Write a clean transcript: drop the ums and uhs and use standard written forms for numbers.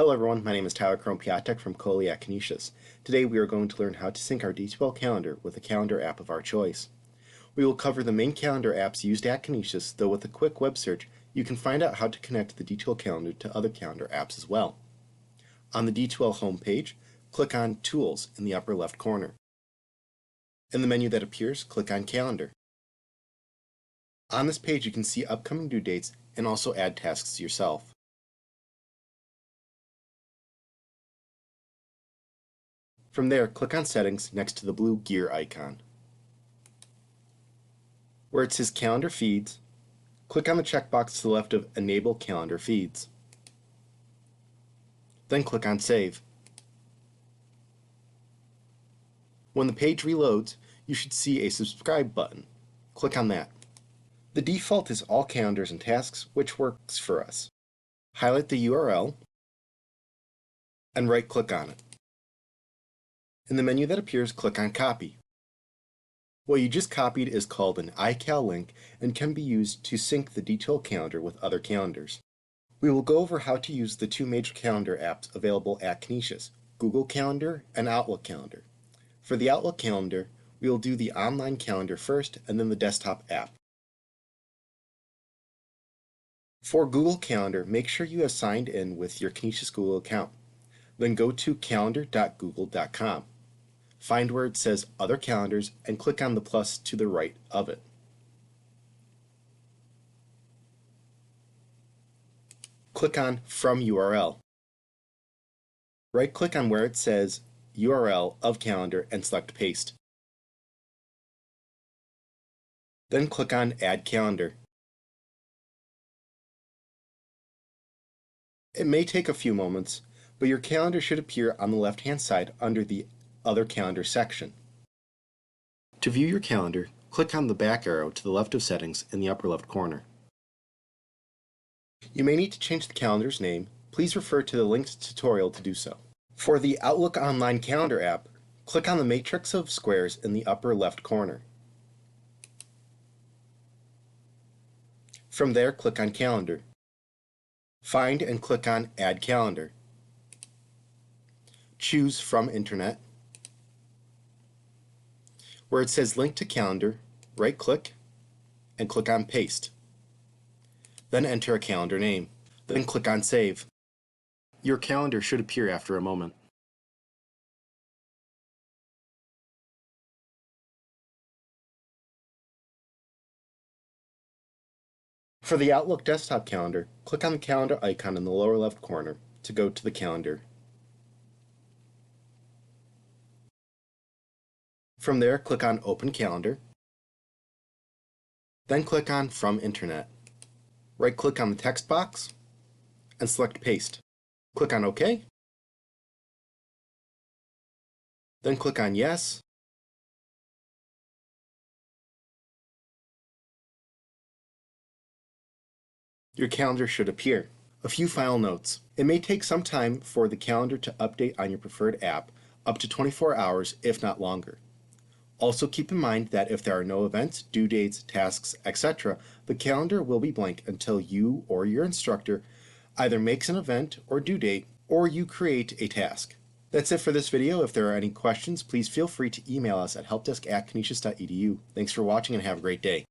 Hello everyone, my name is Tyler Krompiatek from Coley at Canisius. Today we are going to learn how to sync our D2L calendar with a calendar app of our choice. We will cover the main calendar apps used at Canisius, though with a quick web search you can find out how to connect the D2L calendar to other calendar apps as well. On the D2L homepage, click on Tools in the upper left corner. In the menu that appears, click on Calendar. On this page you can see upcoming due dates and also add tasks yourself. From there, click on Settings next to the blue gear icon. Where it says Calendar Feeds, click on the checkbox to the left of Enable Calendar Feeds. Then click on Save. When the page reloads, you should see a Subscribe button. Click on that. The default is All Calendars and Tasks, which works for us. Highlight the URL and right-click on it. In the menu that appears, click on Copy. What you just copied is called an iCal link and can be used to sync the D2L calendar with other calendars. We will go over how to use the two major calendar apps available at Canisius, Google Calendar and Outlook Calendar. For the Outlook Calendar, we will do the online calendar first and then the desktop app. For Google Calendar, make sure you have signed in with your Canisius Google account. Then go to calendar.google.com. Find where it says Other Calendars and click on the plus to the right of it. Click on From URL. Right-click on where it says URL of Calendar and select Paste. Then click on Add Calendar. It may take a few moments, but your calendar should appear on the left-hand side under the Other Calendar section. To view your calendar, click on the back arrow to the left of Settings in the upper left corner. You may need to change the calendar's name. Please refer to the linked tutorial to do so. For the Outlook Online Calendar app, click on the matrix of squares in the upper left corner. From there, click on Calendar. Find and click on Add Calendar. Choose From Internet. Where it says Link to Calendar, right-click and click on Paste. Then enter a calendar name. Then click on Save. Your calendar should appear after a moment. For the Outlook desktop calendar, click on the calendar icon in the lower left corner to go to the calendar. From there, click on Open Calendar. Then click on From Internet. Right-click on the text box and select Paste. Click on OK. Then click on Yes. Your calendar should appear. A few final notes. It may take some time for the calendar to update on your preferred app, up to 24 hours if not longer. Also keep in mind that if there are no events, due dates, tasks, etc., the calendar will be blank until you or your instructor either makes an event or due date, or you create a task. That's it for this video. If there are any questions, please feel free to email us at helpdesk@canisius.edu. Thanks for watching and have a great day.